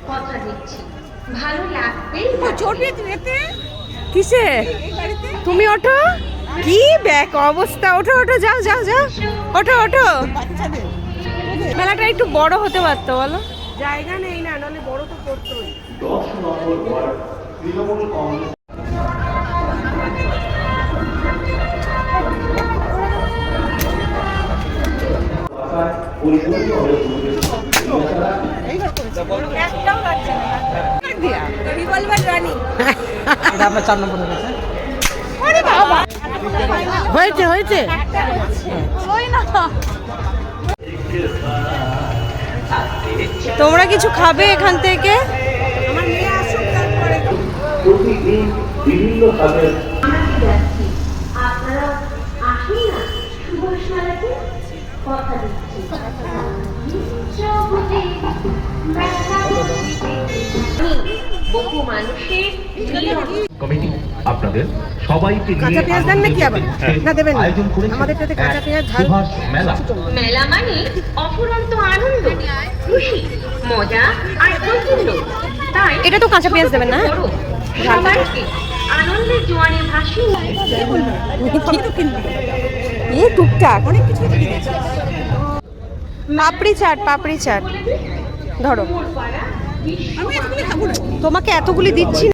কথা দিচ্ছি ভালো লাগবে। কিসে তুমি ওঠো? কি ব্যাক অবস্থা, ওঠো ওঠো, যাও যাও যাও, ওঠো ওঠো। মেলাটা একটু বড় হতে পারতো বলো, জায়গা নেই না, নাহলে বড় তো করতোই। 10 নম্বর ওয়ার্ড তৃণমূল কংগ্রেস হয়েছে হয়েছে। তোমরা কিছু খাবে এখান থেকে? প্রতিদিন বিভিন্ন কাজের আপনারা আসুন না সুভাষ মেলাতে, কথা দিচ্ছি বহু মানুষের কমিটি আপনাদের সবাইকে কাঁচা পেঁয়াজ দেন নাকি আবার? না দেবেন না, আয়োজন করেছে আমাদেরটাতে কাঁচা পেঁয়াজ ঝাল সুভাষ মেলা। মেলা মানে অফুরন্ত আনন্দ, খুশি, মজা আর প্রফুল্ল। তাই এটা তো কাঁচা পেঁয়াজ দেবেন না? সবাইকে আনন্দের জোয়ারে ভাসিয়ে এ টুকটাক অনেক কিছু। পাপড়ি চাট, পাপড়ি চাট ধরো। তোমাকে এতগুলি দিচ্ছি।